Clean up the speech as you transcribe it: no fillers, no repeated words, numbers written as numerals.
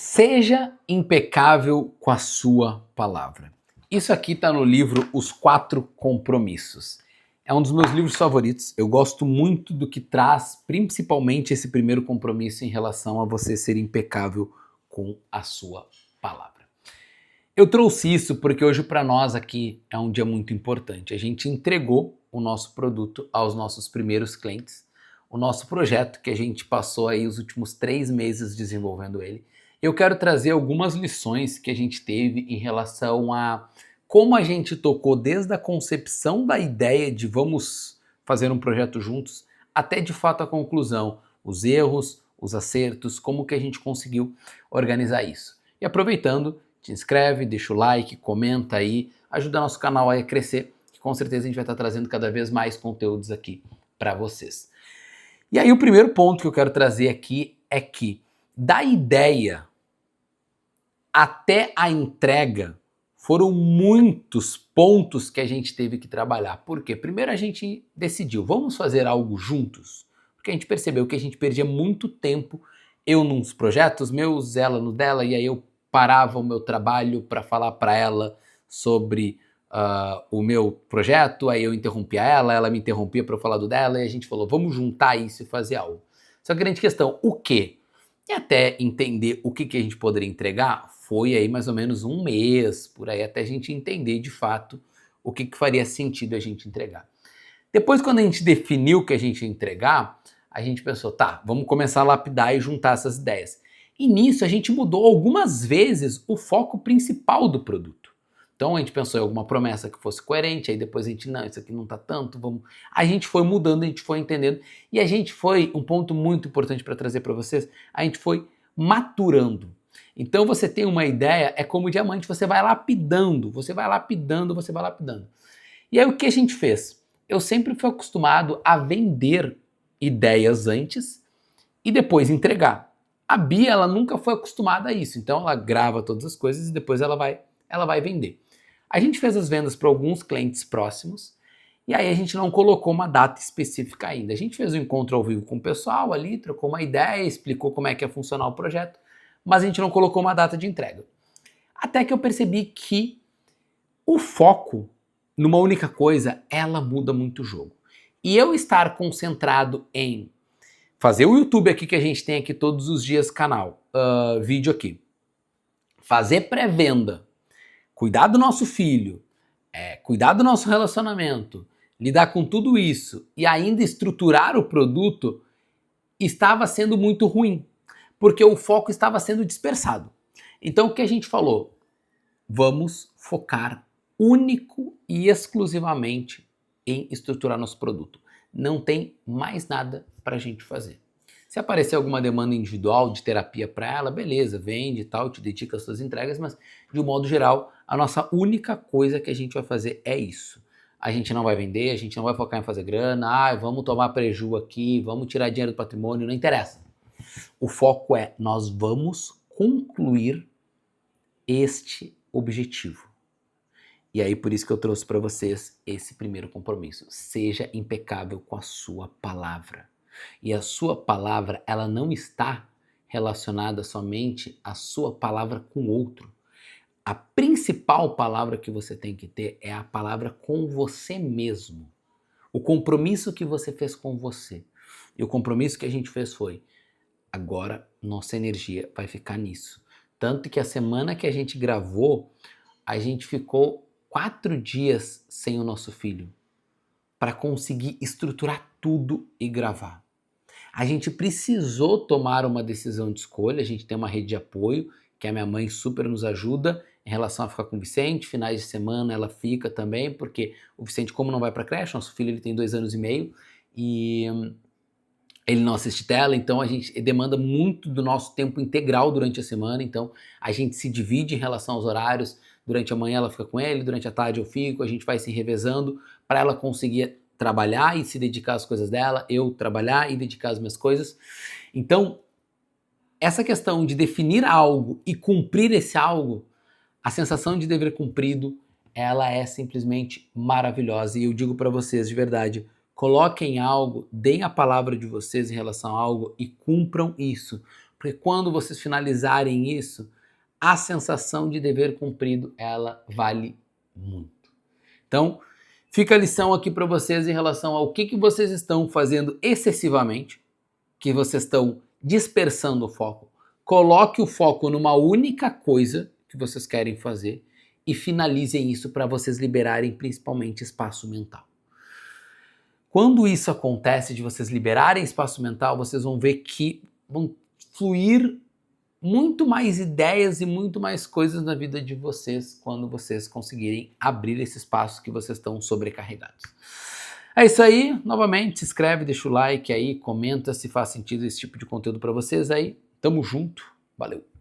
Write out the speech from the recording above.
Seja impecável com a sua palavra. Isso aqui está no livro Os Quatro Compromissos. É um dos meus livros favoritos. Eu gosto muito do que traz, principalmente esse primeiro compromisso em relação a você ser impecável com a sua palavra. Eu trouxe isso porque hoje para nós aqui é um dia muito importante. A gente entregou o nosso produto aos nossos primeiros clientes, o nosso projeto que a gente passou aí os últimos 3 meses desenvolvendo ele. Eu quero trazer algumas lições que a gente teve em relação a como a gente tocou desde a concepção da ideia de vamos fazer um projeto juntos até de fato a conclusão, os erros, os acertos, como que a gente conseguiu organizar isso. E aproveitando, te inscreve, deixa o like, comenta aí, ajuda nosso canal a crescer, que com certeza a gente vai estar trazendo cada vez mais conteúdos aqui para vocês. E aí o primeiro ponto que eu quero trazer aqui é que da ideia até a entrega foram muitos pontos que a gente teve que trabalhar. Por quê? Primeiro a gente decidiu, vamos fazer algo juntos? Porque a gente percebeu que a gente perdia muito tempo, eu nos projetos meus, ela no dela, e aí eu parava o meu trabalho para falar para ela sobre o meu projeto, aí eu interrompia ela me interrompia para eu falar do dela, e a gente falou, vamos juntar isso e fazer algo. Só que a grande questão, o quê? E até entender o que a gente poderia entregar, foi aí mais ou menos 1 mês, por aí, até a gente entender de fato o que faria sentido a gente entregar. Depois, quando a gente definiu o que a gente ia entregar, a gente pensou, tá, vamos começar a lapidar e juntar essas ideias. E nisso a gente mudou algumas vezes o foco principal do produto. Então a gente pensou em alguma promessa que fosse coerente, aí depois a gente, não, isso aqui não tá tanto, vamos... A gente foi mudando, a gente foi entendendo, e a gente foi, um ponto muito importante para trazer para vocês, a gente foi maturando. Então você tem uma ideia, é como diamante, você vai lapidando, você vai lapidando, você vai lapidando. E aí o que a gente fez? Eu sempre fui acostumado a vender ideias antes e depois entregar. A Bia, ela nunca foi acostumada a isso, então ela grava todas as coisas e depois ela vai vender. A gente fez as vendas para alguns clientes próximos e aí a gente não colocou uma data específica ainda. A gente fez um encontro ao vivo com o pessoal ali, trocou uma ideia, explicou como é que ia funcionar o projeto, mas a gente não colocou uma data de entrega. Até que eu percebi que o foco numa única coisa, ela muda muito o jogo. E eu estar concentrado em fazer o YouTube aqui que a gente tem aqui todos os dias, canal, vídeo aqui, fazer pré-venda, cuidar do nosso filho, cuidar do nosso relacionamento, lidar com tudo isso e ainda estruturar o produto, estava sendo muito ruim, porque o foco estava sendo dispersado. Então o que a gente falou? Vamos focar único e exclusivamente em estruturar nosso produto. Não tem mais nada para a gente fazer. Se aparecer alguma demanda individual de terapia para ela, beleza, vende e tal, te dedica às suas entregas, mas de um modo geral, a nossa única coisa que a gente vai fazer é isso. A gente não vai vender, a gente não vai focar em fazer grana, vamos tomar preju aqui, vamos tirar dinheiro do patrimônio, não interessa. O foco é, nós vamos concluir este objetivo. E aí por isso que eu trouxe para vocês esse primeiro compromisso. Seja impecável com a sua palavra. E a sua palavra, ela não está relacionada somente à sua palavra com o outro. A principal palavra que você tem que ter é a palavra com você mesmo. O compromisso que você fez com você. E o compromisso que a gente fez foi, agora nossa energia vai ficar nisso. Tanto que a semana que a gente gravou, a gente ficou 4 dias sem o nosso filho para conseguir estruturar tudo e gravar. A gente precisou tomar uma decisão de escolha, a gente tem uma rede de apoio, que a minha mãe super nos ajuda em relação a ficar com o Vicente, finais de semana ela fica também, porque o Vicente, como não vai para creche, nosso filho ele tem 2 anos e meio, e ele não assiste tela, então a gente demanda muito do nosso tempo integral durante a semana, então a gente se divide em relação aos horários, durante a manhã ela fica com ele, durante a tarde eu fico, a gente vai se revezando para ela conseguir trabalhar e se dedicar às coisas dela, eu trabalhar e dedicar às minhas coisas. Então, essa questão de definir algo e cumprir esse algo, a sensação de dever cumprido, ela é simplesmente maravilhosa. E eu digo para vocês de verdade, coloquem algo, deem a palavra de vocês em relação a algo e cumpram isso. Porque quando vocês finalizarem isso, a sensação de dever cumprido, ela vale muito. Então, fica a lição aqui para vocês em relação ao que vocês estão fazendo excessivamente, que vocês estão dispersando o foco. Coloque o foco numa única coisa que vocês querem fazer e finalizem isso para vocês liberarem principalmente espaço mental. Quando isso acontece, de vocês liberarem espaço mental, vocês vão ver que vão fluir muito mais ideias e muito mais coisas na vida de vocês quando vocês conseguirem abrir esse espaço que vocês estão sobrecarregados. É isso aí, novamente, se inscreve, deixa o like aí, comenta se faz sentido esse tipo de conteúdo para vocês aí. Tamo junto, valeu!